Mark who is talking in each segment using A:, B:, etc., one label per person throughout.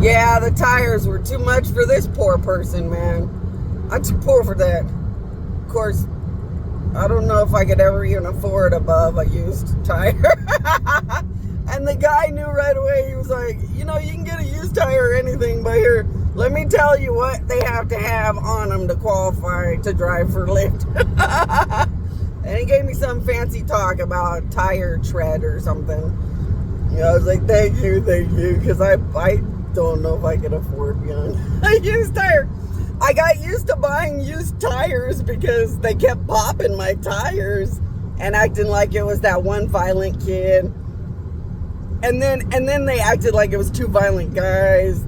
A: Yeah, the tires were too much for this poor person, man. I'm too poor for that. Of course, I don't know if I could ever even afford above a used tire. And the guy knew right away. He was like, you can get a used tire or anything, but here, let me tell you what they have to have on them to qualify to drive for Lyft. And he gave me some fancy talk about tire tread or something. I was like, thank you, because I don't know if I can afford a used tire. I got used to buying used tires because they kept popping my tires and acting like it was that one violent kid. And then they acted like it was two violent guys.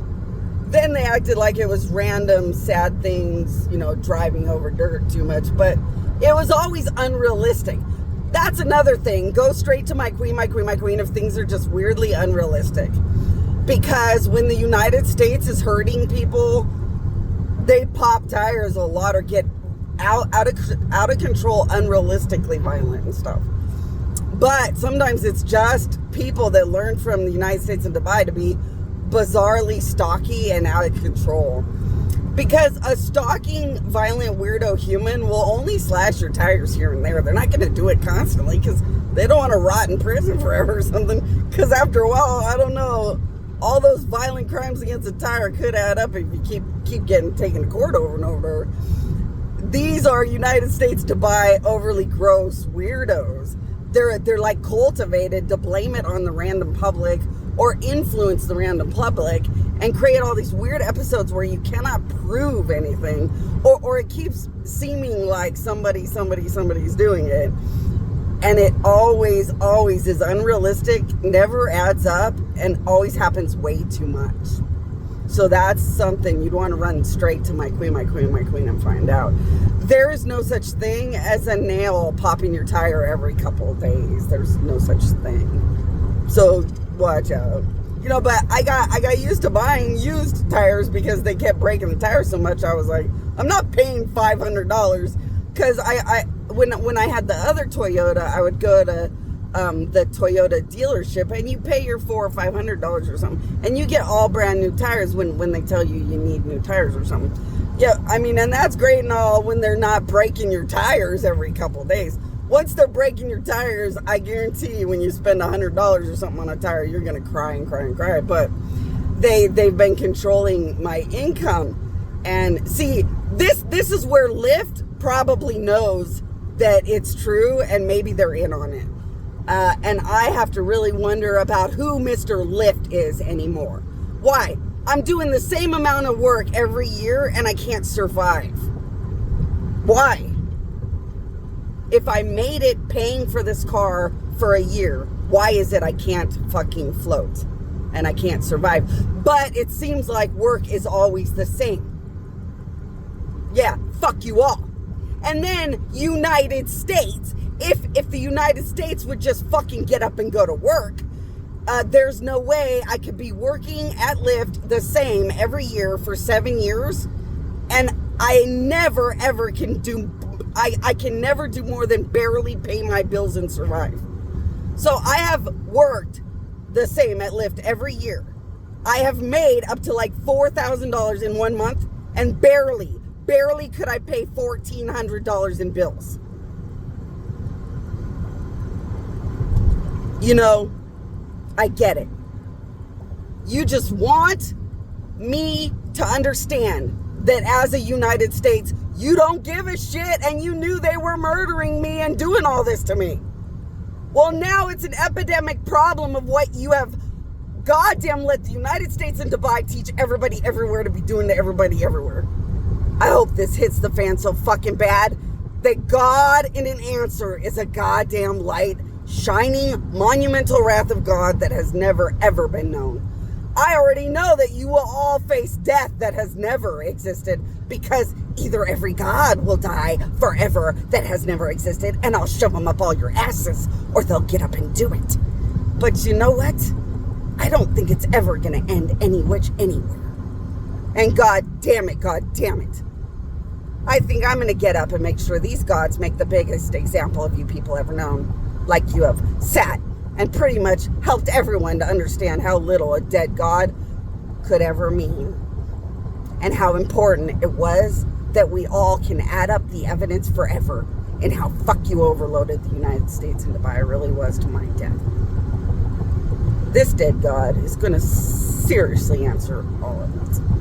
A: Then they acted like it was random sad things, driving over dirt too much. But it was always unrealistic. That's another thing. Go straight to my queen if things are just weirdly unrealistic. Because when the United States is hurting people, they pop tires a lot or get out of control, unrealistically violent and stuff. But sometimes it's just people that learn from the United States and Dubai to be bizarrely stocky and out of control. Because a stalking, violent, weirdo human will only slash your tires here and there. They're not going to do it constantly because they don't want to rot in prison forever or something. Because after a while, I don't know, all those violent crimes against a tire could add up if you keep getting taken to court over and over. These are United States Dubai overly gross weirdos. They're like cultivated to blame it on the random public or influence the random public and create all these weird episodes where you cannot prove anything or it keeps seeming like somebody's doing it. And it always is unrealistic, never adds up, and always happens way too much. So that's something you'd want to run straight to my queen and find out. There is no such thing as a nail popping your tire every couple of days. There's no such thing. So watch out. But I got used to buying used tires because they kept breaking the tires so much. I was like, I'm not paying $500 because when I had the other Toyota, I would go to the Toyota dealership and you pay your $400 or $500 or something, and you get all brand new tires when they tell you need new tires or something. Yeah, and that's great and all when they're not breaking your tires every couple of days. Once they're breaking your tires, I guarantee you when you spend $100 or something on a tire, you're going to cry and cry and cry. But they've been controlling my income. And see, this is where Lyft probably knows that it's true and maybe they're in on it. And I have to really wonder about who Mr. Lyft is anymore. Why? I'm doing the same amount of work every year and I can't survive. Why? If I made it paying for this car for a year, why is it I can't fucking float and I can't survive? But it seems like work is always the same. Yeah, fuck you all. And then United States, if the United States would just fucking get up and go to work, there's no way I could be working at Lyft the same every year for 7 years, and I never ever can do. I can never do more than barely pay my bills and survive. So I have worked the same at Lyft every year. I have made up to like $4,000 in 1 month, and barely could I pay $1,400 in bills. I get it. You just want me to understand that as a United States, you don't give a shit and you knew they were murdering me and doing all this to me. Well, now it's an epidemic problem of what you have goddamn let the United States and Dubai teach everybody everywhere to be doing to everybody everywhere. I hope this hits the fan so fucking bad that God in an answer is a goddamn light, shining, monumental wrath of God that has never ever been known. I already know that you will all face death that has never existed because either every god will die forever that has never existed and I'll shove them up all your asses, or they'll get up and do it. But you know what? I don't think it's ever going to end anywhere. And God damn it. I think I'm going to get up and make sure these gods make the biggest example of you people ever known. Like you have sat and pretty much helped everyone to understand how little a dead god could ever mean, and how important it was that we all can add up the evidence forever, and how fuck you overloaded the United States and Dubai really was to my death. This dead God is going to seriously answer all of it.